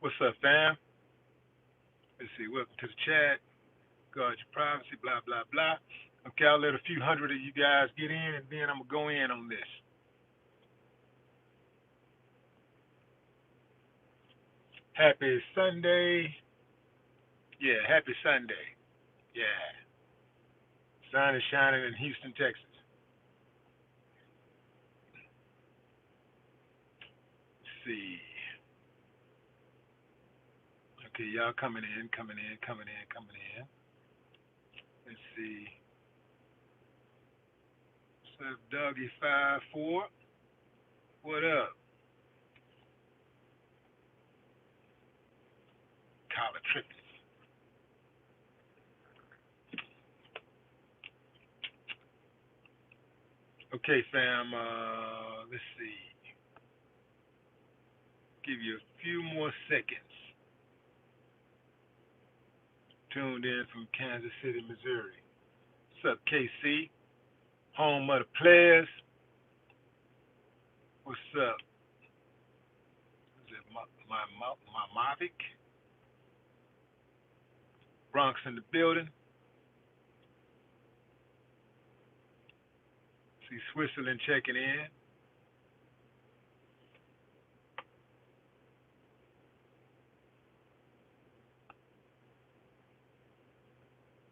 What's up, fam? Let's see. Welcome to the chat. Guard your privacy, blah, blah, blah. Okay, I'll let a few hundred of you guys get in, and then I'm going to go in on this. Happy Sunday. Yeah, happy Sunday. Yeah. Sun is shining in Houston, Texas. Let's see. Okay, y'all coming in. Let's see. What's up, Doggy54? What up? Collar tripping. Okay, fam. Let's see. Give you a few more seconds. Tuned in from Kansas City, Missouri. What's up, KC? Home of the players. What's up? Is it my Mavic? Bronx in the building. See Switzerland checking in.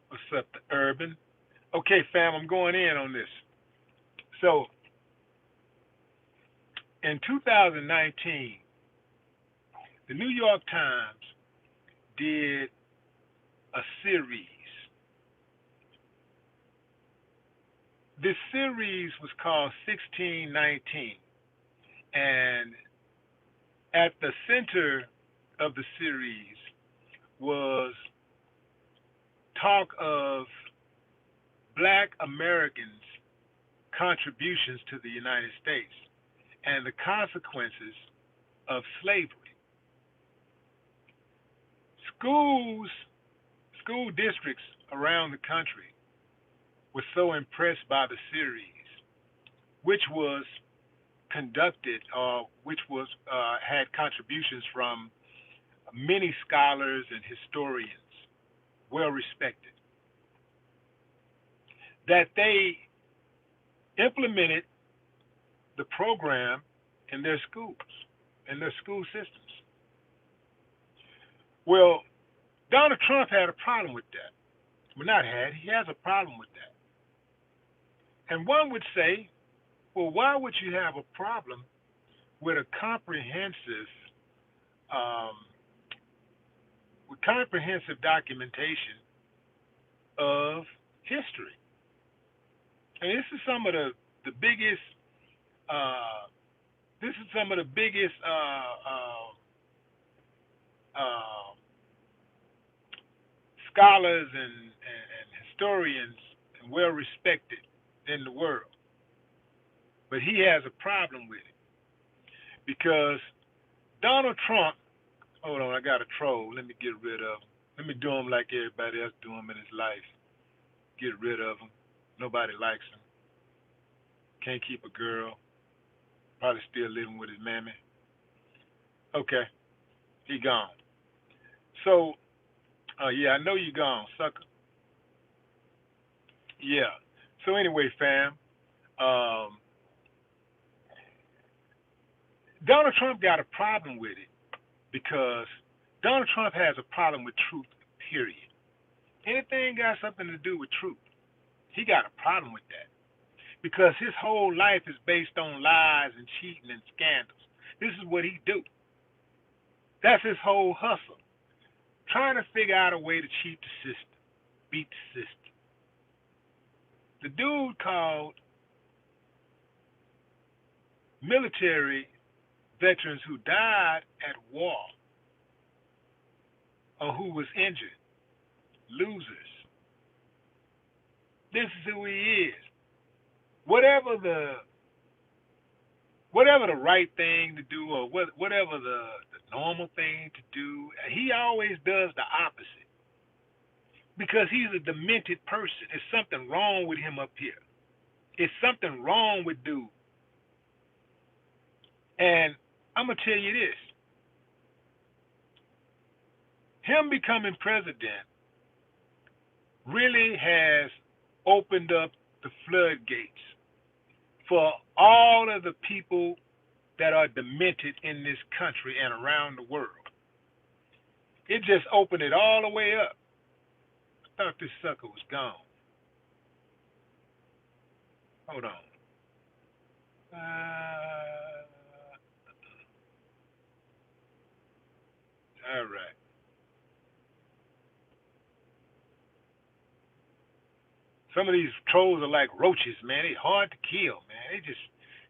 What's up, the urban? Okay, fam, I'm going in on this. So, in 2019, the New York Times did a series. This series was called 1619, and at the center of the series was talk of Black Americans' contributions to the United States and the consequences of slavery. School districts around the country were so impressed by the series, which was conducted or which was had contributions from many scholars and historians, well respected, that they implemented the program in their schools, in their school systems. Well, Donald Trump had a problem with that. Well, not had, he has a problem with that. And one would say, well, why would you have a problem with a um, comprehensive documentation of history? And this is some of the biggest uh, scholars and historians and well respected in the world. But he has a problem with it because Donald Trump, hold on, I got a troll. Let me get rid of him. Let me do him like everybody else do him in his life. Get rid of him. Nobody likes him. Can't keep a girl. Probably still living with his mammy. Okay, he gone. So, yeah, I know you gone, sucker. Yeah. So anyway, fam, um, Donald Trump got a problem with it because Donald Trump has a problem with truth, period. Anything got something to do with truth, he got a problem with that because his whole life is based on lies and cheating and scandals. This is what he do. That's his whole hustle, trying to figure out a way to cheat the system, beat the system. The dude called military veterans who died at war or who was injured losers. This is who he is. Whatever the right thing to do or whatever the normal thing to do, he always does the opposite because he's a demented person. There's something wrong with him up here. It's something wrong with dude. And I'm gonna tell you this: him becoming president really has opened up the floodgates for all of the people that are demented in this country and around the world. It just opened it all the way up. I thought this sucker was gone. Hold on. All right. Some of these trolls are like roaches, man. They hard to kill, man. They just,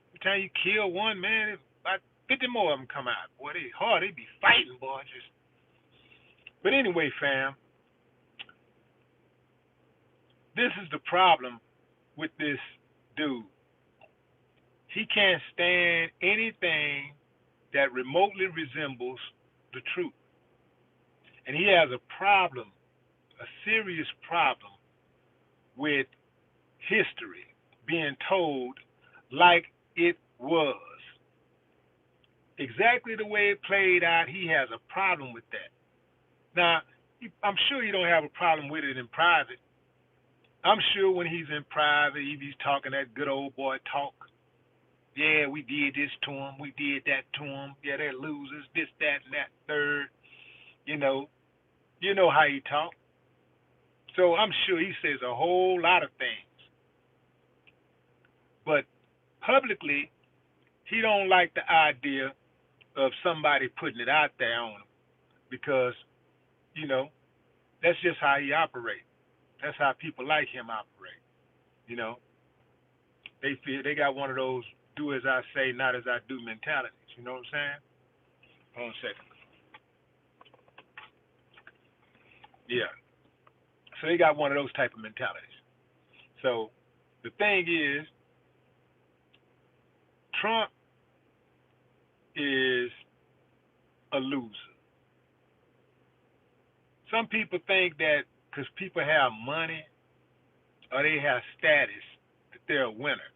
every time you kill one, man, about 50 more of them come out. Boy, they hard. They be fighting, boy. Just. But anyway, fam, this is the problem with this dude. He can't stand anything that remotely resembles the truth. And he has a problem, a serious problem, with history being told like it was. Exactly the way it played out, he has a problem with that. Now, I'm sure he don't have a problem with it in private. I'm sure when he's in private, he's talking that good old boy talk. Yeah, we did this to him. We did that to him. Yeah, they're losers, this, that, and that, third. You know how he talk. So I'm sure he says a whole lot of things. But publicly, he don't like the idea of somebody putting it out there on him because, that's just how he operates. That's how people like him operate. They feel they got one of those do as I say, not as I do mentalities. You know what I'm saying? Hold on a second. Yeah. So they got one of those type of mentalities. So the thing is, Trump is a loser. Some people think that because people have money or they have status, that they're a winner.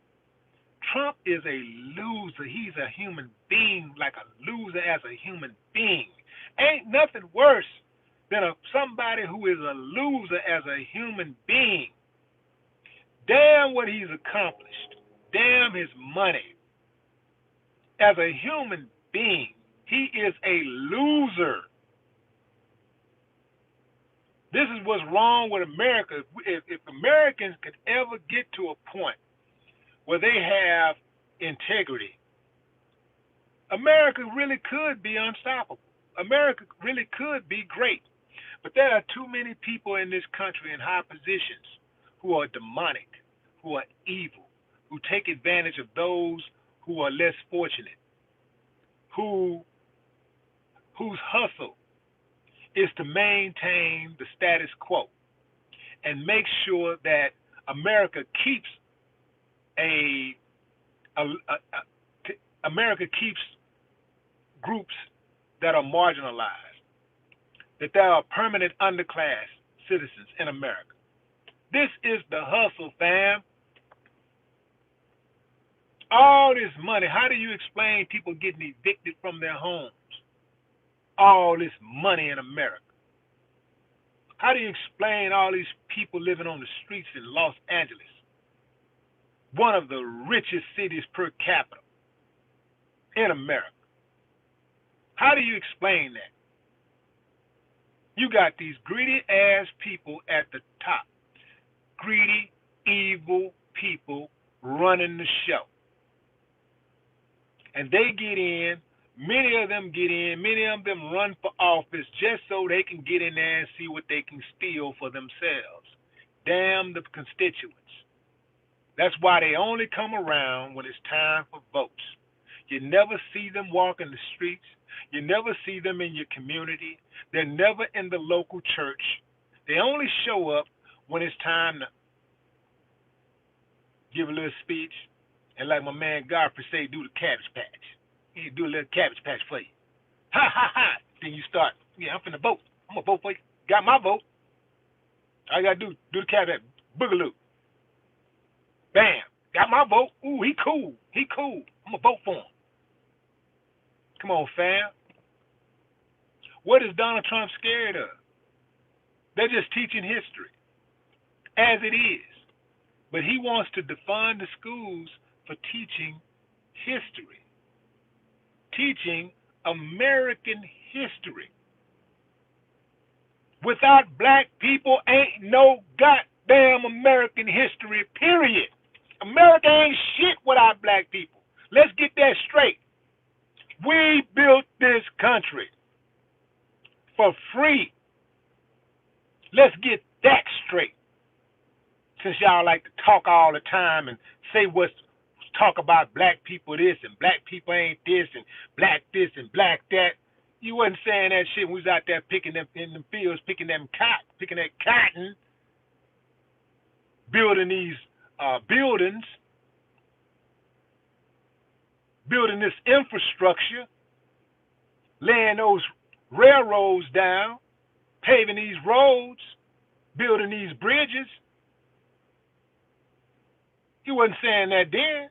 Trump is a loser. He's a human being, like a loser as a human being. Ain't nothing worse than somebody who is a loser as a human being. Damn what he's accomplished. Damn his money. As a human being, he is a loser. This is what's wrong with America. If Americans could ever get to a point where they have integrity, America really could be unstoppable. America really could be great. But there are too many people in this country in high positions who are demonic, who are evil, who take advantage of those who are less fortunate, whose hustle is to maintain the status quo and make sure that America keeps America keeps groups that are marginalized, that there are permanent underclass citizens in America. This is the hustle, fam. All this money, how do you explain people getting evicted from their homes? All this money in America. How do you explain all these people living on the streets in Los Angeles, one of the richest cities per capita in America? How do you explain that? You got these greedy ass people at the top. Greedy, evil people running the show. And they get in, many of them get in, many of them run for office just so they can get in there and see what they can steal for themselves. Damn the constituents. That's why they only come around when it's time for votes. You never see them walking the streets. You never see them in your community. They're never in the local church. They only show up when it's time to give a little speech. And like my man Godfrey say, do the Cabbage Patch. He do a little Cabbage Patch for you. Ha, ha, ha. Then you start, I'm finna vote. I'm gonna vote for you. Got my vote. All you gotta do the Cabbage Patch. Boogaloo. Bam. Got my vote. Ooh, he cool. He cool. I'm gonna vote for him. Come on, fam. What is Donald Trump scared of? They're just teaching history as it is. But he wants to defund the schools for teaching history, teaching American history. Without black people, ain't no goddamn American history, period. America ain't shit without black people. Let's get that straight. We built this country for free. Let's get that straight. Since y'all like to talk all the time and say talk about black people this and black people ain't this and black this and black that. You wasn't saying that shit when we was out there picking them in the fields, picking that cotton, building these buildings, building this infrastructure, laying those railroads down, paving these roads, building these bridges. You wasn't saying that then.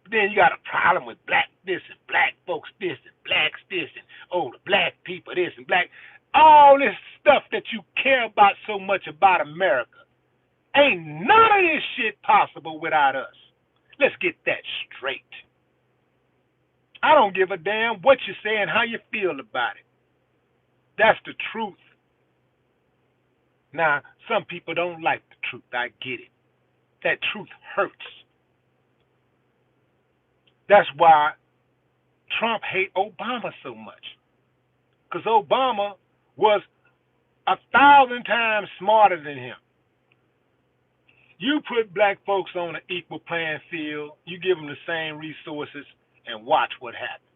But then you got a problem with black this and black folks this and blacks this and the black people this and black. All this stuff that you care about so much about America. Ain't none of this shit possible without us. Let's get that straight. I don't give a damn what you say and how you feel about it. That's the truth. Now, some people don't like the truth. I get it. That truth hurts. That's why Trump hates Obama so much. Because Obama was 1,000 times smarter than him. You put black folks on an equal playing field, you give them the same resources, and watch what happens.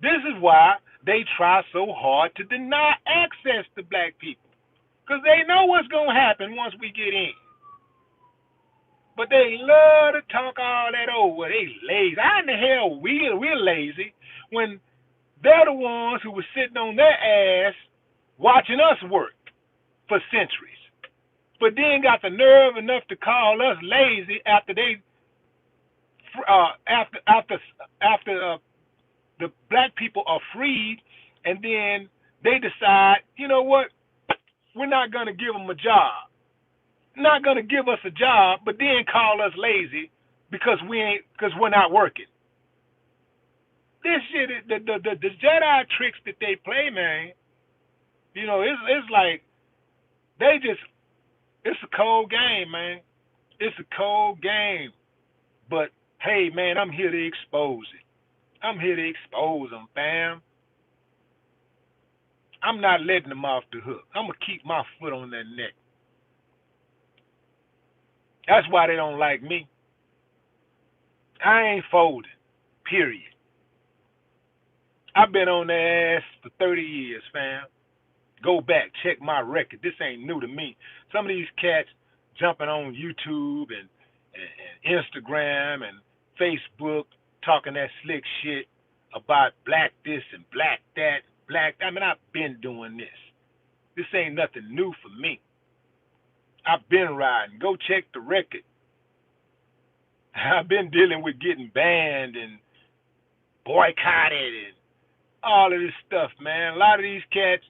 This is why they try so hard to deny access to black people. Because they know what's going to happen once we get in. But they love to talk all that over. They lazy. How in the hell we're lazy when they're the ones who were sitting on their ass watching us work for centuries. But then got the nerve enough to call us lazy after they after the black people are freed, and then they decide, you know what, we're not going to give them a job. Not going to give us a job, but then call us lazy because we're not working. This shit, the Jedi tricks that they play, man. You know, it's like it's a cold game, man. It's a cold game. But hey, man, I'm here to expose it. I'm here to expose them, fam. I'm not letting them off the hook. I'm gonna keep my foot on their neck. That's why they don't like me. I ain't folding, period. I've been on their ass for 30 years, fam. Go back, check my record. This ain't new to me. Some of these cats jumping on YouTube and Instagram and Facebook talking that slick shit about black this and black that, I mean, I've been doing this. This ain't nothing new for me. I've been riding. Go check the record. I've been dealing with getting banned and boycotted and all of this stuff, man. A lot of these cats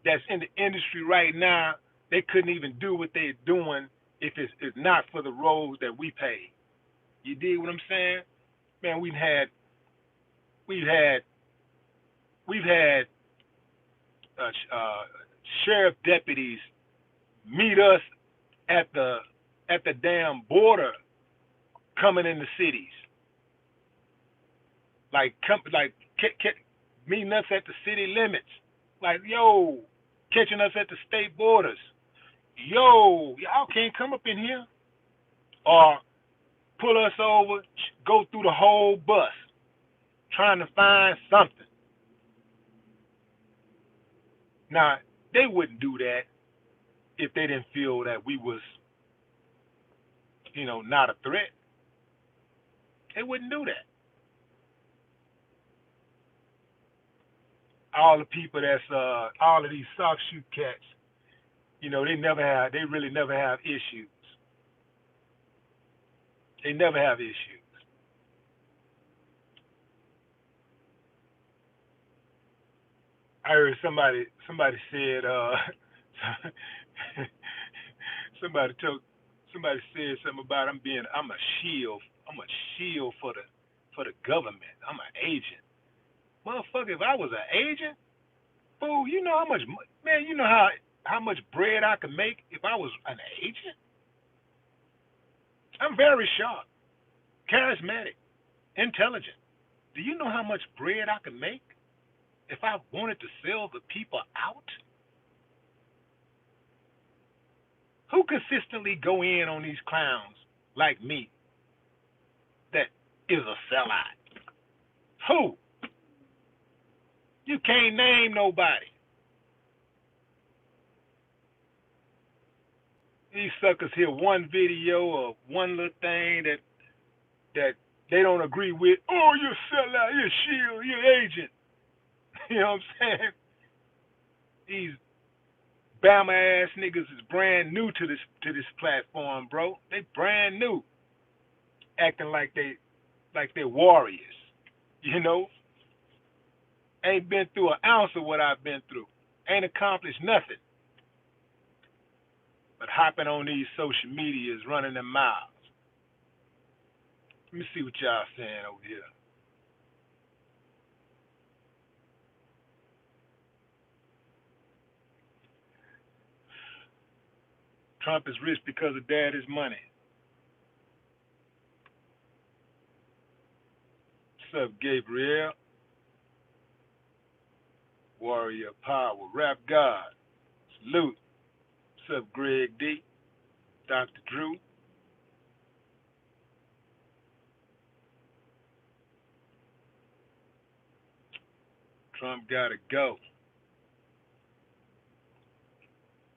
that's in the industry right now, they couldn't even do what they're doing if it's not for the roles that we pay. You dig what I'm saying? Man, we've had sheriff deputies meet us at the damn border coming in the cities. Meeting us at the city limits. Like, yo, catching us at the state borders. Yo, y'all can't come up in here. Or pull us over, go through the whole bus, trying to find something. Now, they wouldn't do that if they didn't feel that we was, not a threat. They wouldn't do that. All the people that's all of these soft shoe cats, they really never have issues. They never have issues. I heard somebody said somebody told somebody said something about I'm a shield for the government. I'm an agent. Motherfucker, if I was an agent, fool, you know how much man, you know how much bread I could make if I was an agent? I'm very sharp, charismatic, intelligent. Do you know how much bread I could make if I wanted to sell the people out? Who consistently go in on these clowns like me that is a sellout? Who? You can't name nobody. These suckers hear one video or one little thing that they don't agree with. Oh, you're a sellout, you're a shield, you're an agent. You know what I'm saying? These Bama ass niggas is brand new to this platform, bro. They brand new, acting like they're warriors. You know, ain't been through an ounce of what I've been through. Ain't accomplished nothing. But hopping on these social medias, running their mouths. Let me see what y'all saying over here. Trump is rich because of daddy's money. What's up, Gabriel? Warrior Power, Rap God. Salute. What's up, Greg D? Dr. Drew. Trump gotta go.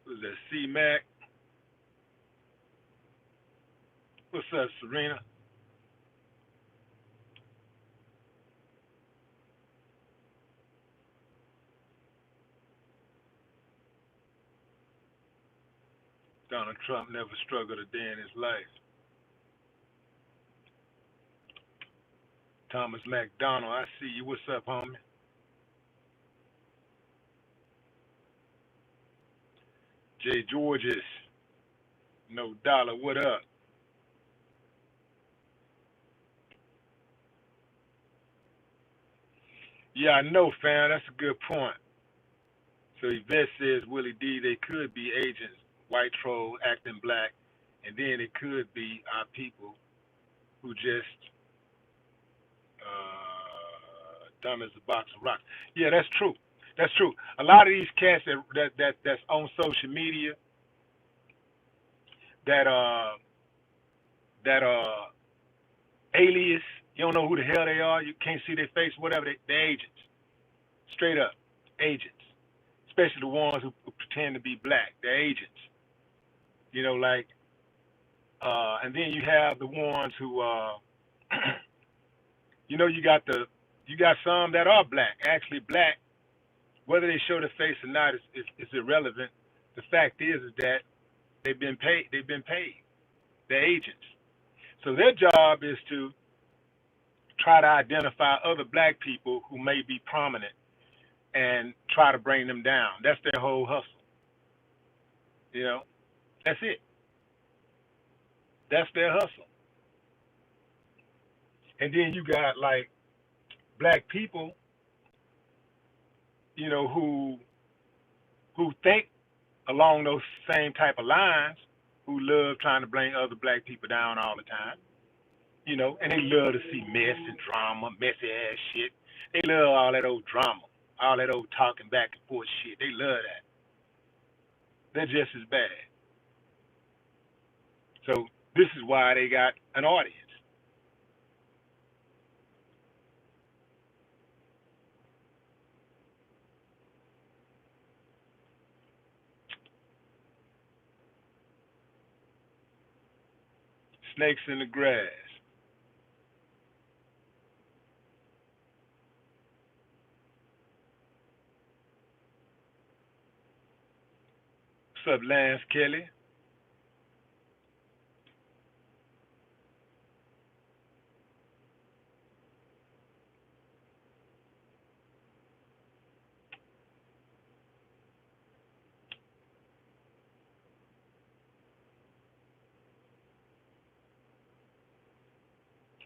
Who's that, C-Mac? What's up, Serena? Donald Trump never struggled a day in his life. Thomas McDonald, I see you. What's up, homie? Jay Georges, No Dollar, what up? Yeah, I know, fam. That's a good point. So Yvette says, Willie D, they could be agents, white troll acting black, and then it could be our people who just dumb as a box of rocks. Yeah, that's true. That's true. A lot of these cats that's on social media that alias, you don't know who the hell they are, you can't see their face, whatever, they're agents. Straight up, agents. Especially the ones who pretend to be black. They're agents. You know, like, and then you have the ones who, you know, you got some that are black, actually black. Whether they show their face or not is irrelevant. The fact is that they've been paid. They've been paid. They're agents. So their job is to try to identify other black people who may be prominent and try to bring them down. That's their whole hustle. You know, that's it. That's their hustle. And then you got like black people, you know, who think along those same type of lines, who love trying to bring other black people down all the time. You know, and they love to see mess and drama, messy ass shit. They love all that old drama, all that old talking back and forth shit. They love that. They're just as bad. So this is why they got an audience. Snakes in the grass. What's up, Lance Kelly?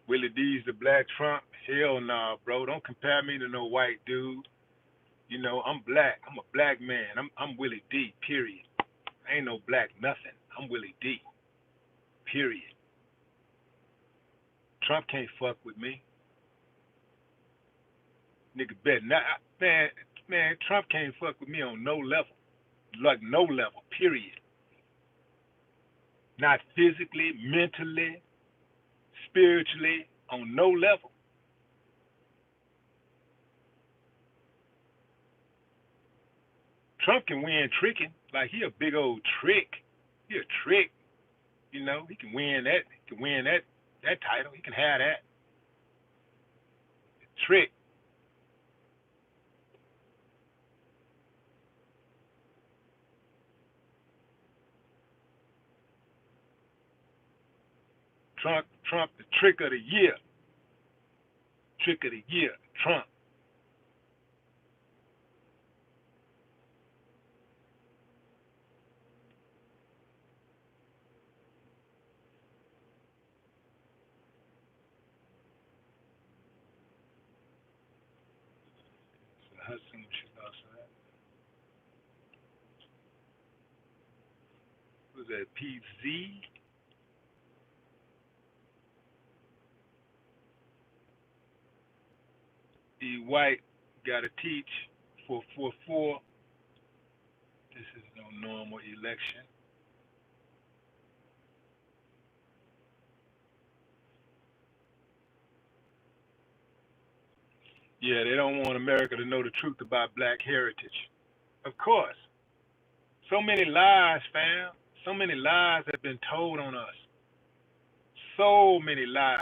Willie D's the black Trump? Hell nah, bro. Don't compare me to no white dude. You know, I'm black. I'm a black man. I'm Willie D, period. I ain't no black nothing. I'm Willie D, period. Trump can't fuck with me. Nigga bet not. Man, Trump can't fuck with me on no level. Like no level, period. Not physically, mentally, spiritually, on no level. Trump can win tricking. Like he a big old trick. He a trick. You know, he can win that. He can win that title. He can have that. Trick. Trump, the trick of the year. Trick of the year. Trump. Hudson, who's that? PZ. E. White got to teach 444. This is no normal election. Yeah, they don't want America to know the truth about black heritage. Of course. So many lies, fam. So many lies have been told on us. So many lies.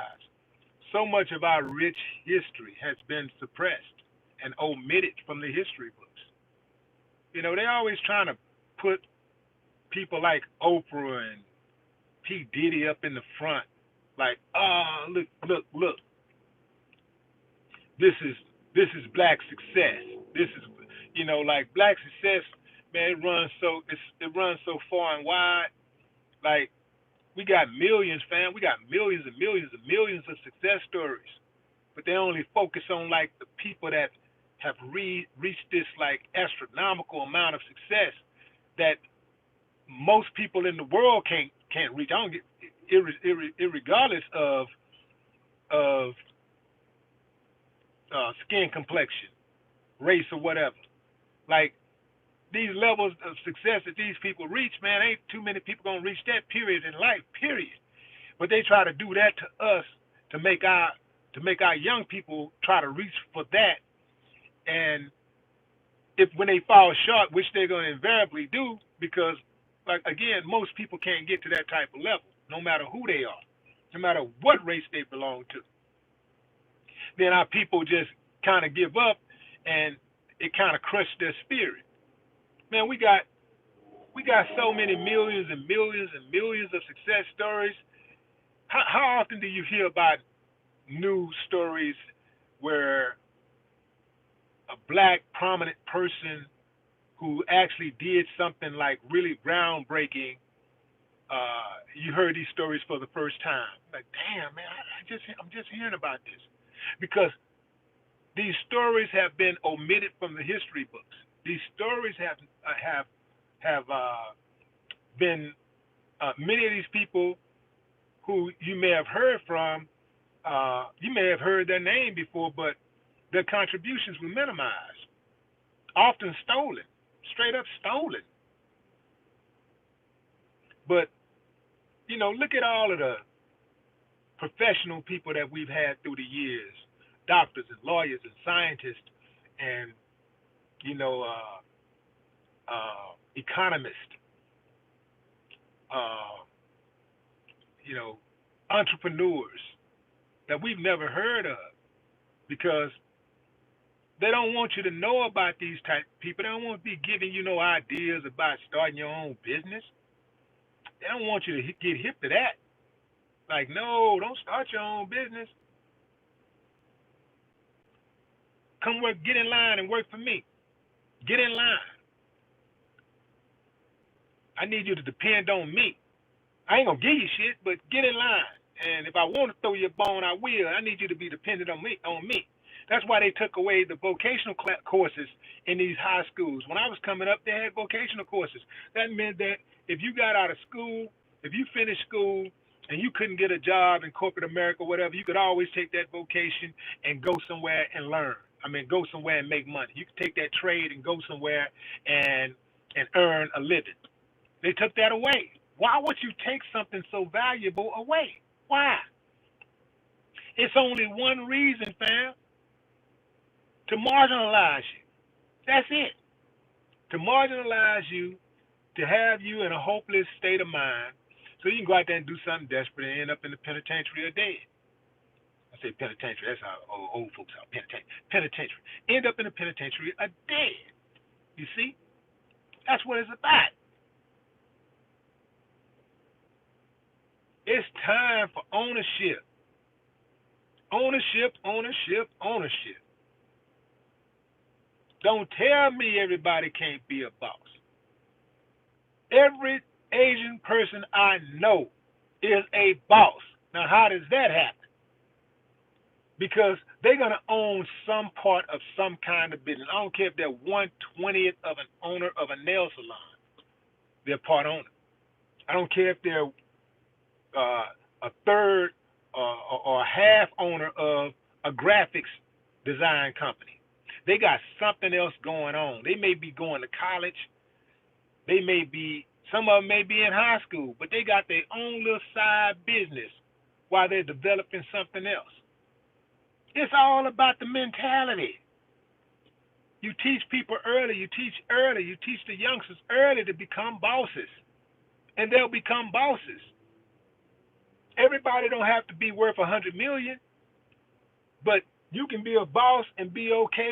So much of our rich history has been suppressed and omitted from the history books. You know, they always trying to put people like Oprah and P. Diddy up in the front. Like, oh, look. This is black success. This is, you know, like black success, man, it runs so far and wide. Like, we got millions, fam. We got millions and millions and millions of success stories. But they only focus on like the people that have reached this like astronomical amount of success that most people in the world can't reach. I don't get, irregardless of skin complexion, race, or whatever. Like these levels of success that these people reach, man, ain't too many people gonna reach that period in life. Period. But they try to do that to us to make our young people try to reach for that. And if when they fall short, which they're gonna invariably do, because like again, most people can't get to that type of level, no matter who they are, no matter what race they belong to. Then our people just kind of give up, and it kind of crushed their spirit. Man, we got so many millions and millions and millions of success stories. How often do you hear about news stories where a black prominent person who actually did something like really groundbreaking, you heard these stories for the first time? Like, damn, man, I'm just hearing about this. Because these stories have been omitted from the history books. These stories have been many of these people who you may have heard from. You may have heard their name before, but their contributions were minimized, often stolen, straight up stolen. But you know, look at all of the professional people that we've had through the years, doctors and lawyers and scientists and, you know, economists, uh, you know, entrepreneurs that we've never heard of because they don't want you to know about these type of people. They don't want to be giving you no ideas about starting your own business. They don't want you to get hip to that. Like, no, don't start your own business. Come work, get in line and work for me. Get in line. I need you to depend on me. I ain't gonna give you shit, but get in line and if I want to throw you a bone, I will. I need you to be dependent on me. That's why they took away the vocational courses in these high schools. When I was coming up, they had vocational courses. That meant that if you got out of school, if you finished school and you couldn't get a job in corporate America, whatever, you could always take that vocation and go somewhere and learn. I mean, go somewhere and make money. You could take that trade and go somewhere and earn a living. They took that away. Why would you take something so valuable away? Why? It's only one reason, fam. To marginalize you. That's it. To marginalize you, to have you in a hopeless state of mind, so you can go out there and do something desperate and end up in the penitentiary or dead. I say penitentiary, that's how old folks are. Penitentiary. End up in the penitentiary or dead. You see? That's what it's about. It's time for ownership. Ownership, ownership, ownership. Don't tell me everybody can't be a boss. Every Asian person I know is a boss. Now, how does that happen? Because they're going to own some part of some kind of business. I don't care if they're 1/20th of an owner of a nail salon. They're part owner. I don't care if they're a third or a half owner of a graphics design company. They got something else going on. They may be going to college. Some of them may be in high school, but they got their own little side business while they're developing something else. It's all about the mentality. You teach people early. You teach the youngsters early to become bosses, and they'll become bosses. Everybody don't have to be worth $100 million, but you can be a boss and be okay